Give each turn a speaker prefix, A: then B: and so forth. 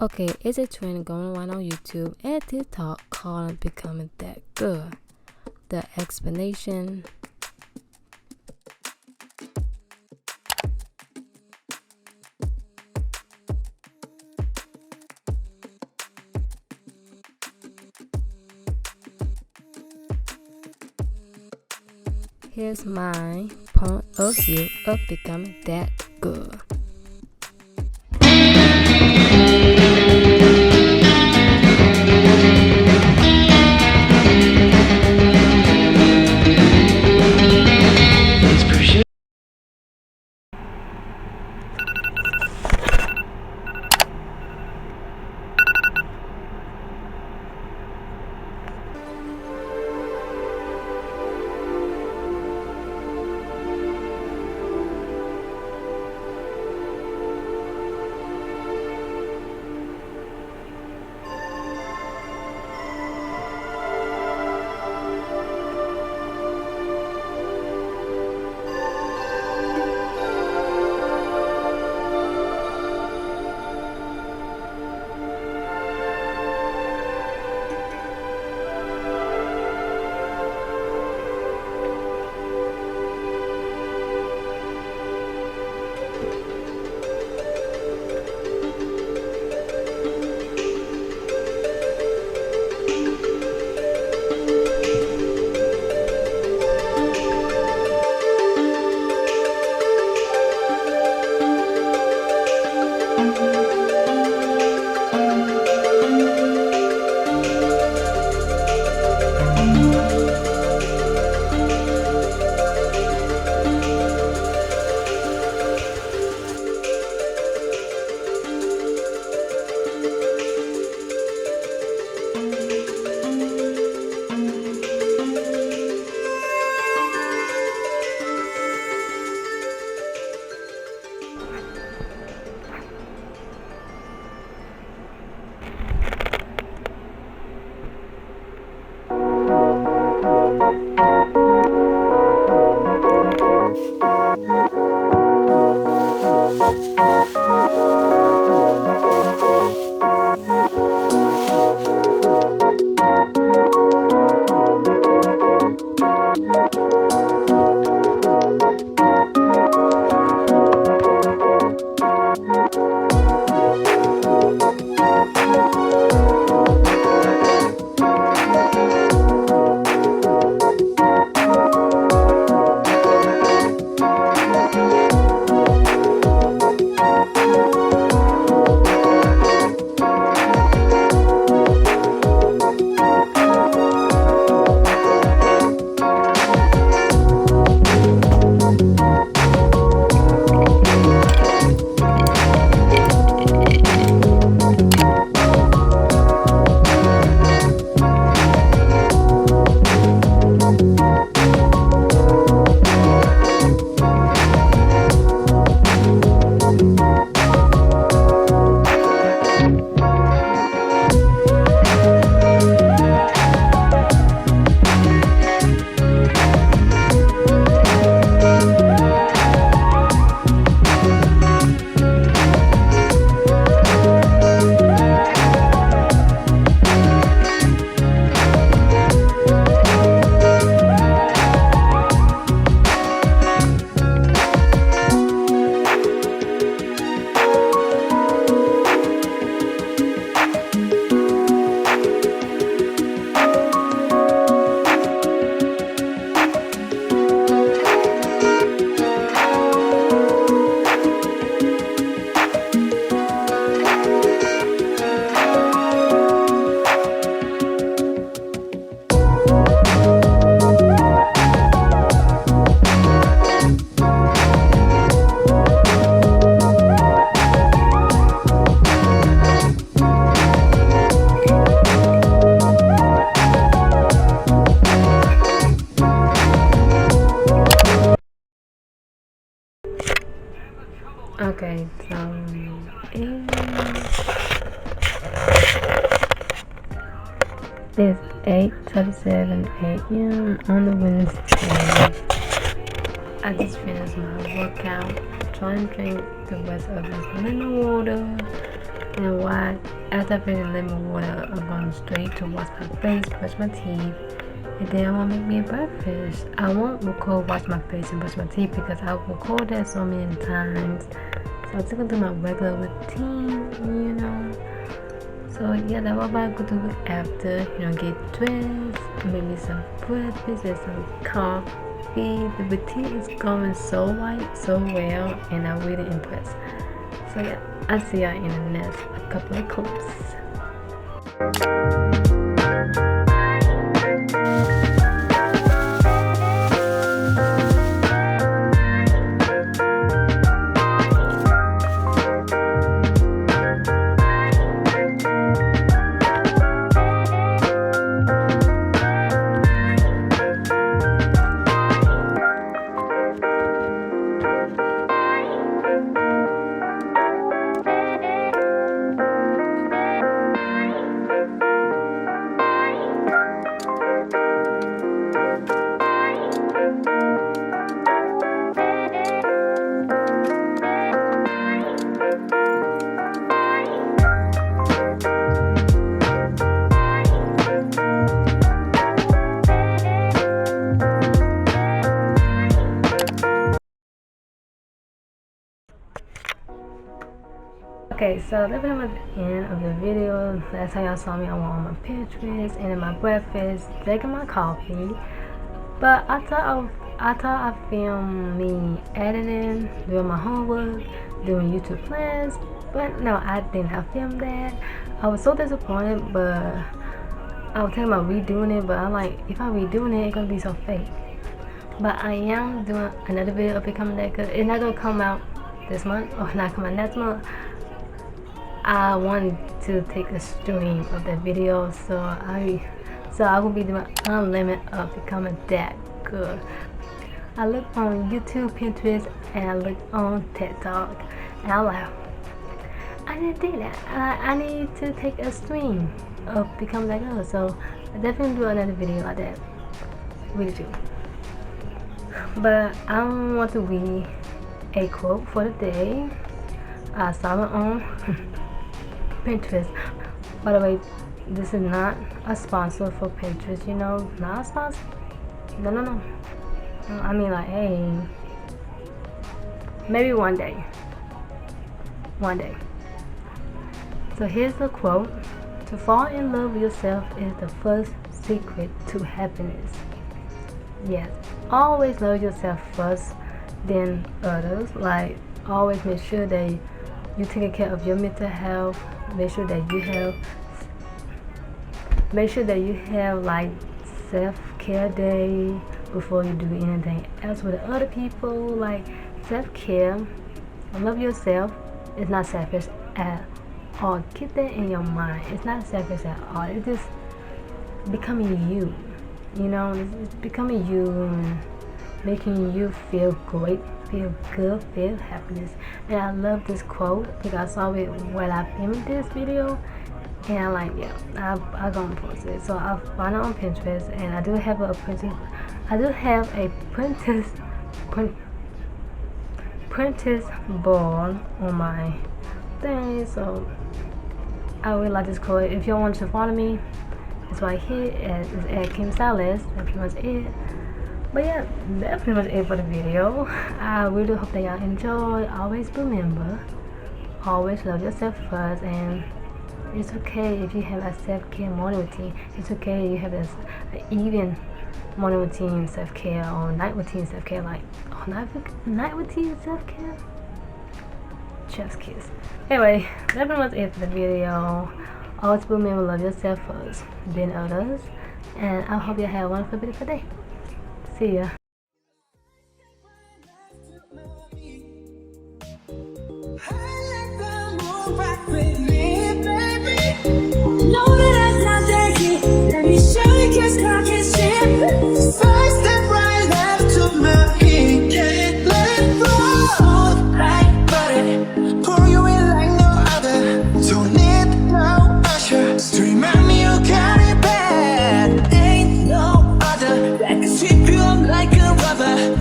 A: Okay, it's a trend going around on YouTube and TikTok called Becoming That Good. The explanation. Here's my point of view of becoming that good. Okay, so it's 8:37 a.m. on the Wednesday. I just finished my workout. Trying to drink the rest of this lemon water. And why? After I finish lemon water, I'm going straight to wash my face, brush my teeth, and then I'm gonna make me a breakfast. I won't record wash my face and brush my teeth because I've recorded that so many times. So I'm just gonna do my regular routine, you know. So yeah, that's what I'm gonna do after, get dressed, maybe some breakfast and some coffee. The routine is going so right, so well, and I'm really impressed. So yeah, I'll see y'all in the next couple of clips. Okay, so that's pretty much the end of the video. Last time y'all saw me, I went on my Pinterest and in my breakfast, drinking my coffee. But I thought I filmed me editing, doing my homework, doing YouTube plans. But no, I did not film that. I was so disappointed, but I was thinking about redoing it. But I'm like, if I redoing it, it's gonna be so fake. But I am doing another video of Becoming That Good. It's not gonna come out this month or not come out next month. I wanted to take a stream of that video, so I will be doing unlimited of Becoming That Good. I look on YouTube, Pinterest, and I look on TikTok, and I'm like, I need to do that. I need to take a stream of Becoming That Good. So I definitely do another video like that. Really do. But I want to read a quote for the day. I saw it on Pinterest. By the way, this is not a sponsor for Pinterest, not a sponsor. No. I mean, like, hey, maybe one day. So here's the quote: to fall in love with yourself is the first secret to happiness. Yes, always love yourself first, then others. Like, always make sure that you're taking care of your mental health. Make sure that you have like self-care day before you do anything else with other people. Like, self-care, love yourself is not selfish at all. Keep that in your mind. It's not selfish at all. It's just becoming you. It's becoming you and making you feel great, feel good, feel happiness. And I love this quote because I saw it while I filmed this video, and I'm like, yeah, I'm gonna post it. So I found it on Pinterest, and I do have a Pinterest board on my thing. So I really like this quote. If you want to follow me, it's right here at Kimstylex. That's pretty much it. But yeah, that's pretty much it for the video. I really hope that y'all enjoy. Always remember, always love yourself first, and it's okay if you have a self-care morning routine. It's okay if you have an even morning routine self-care or night routine self-care. Like, night routine self-care? Chef's kiss. Anyway, that's pretty much it for the video. Always remember, love yourself first, then others. And I hope you have a wonderful, beautiful day. See ya.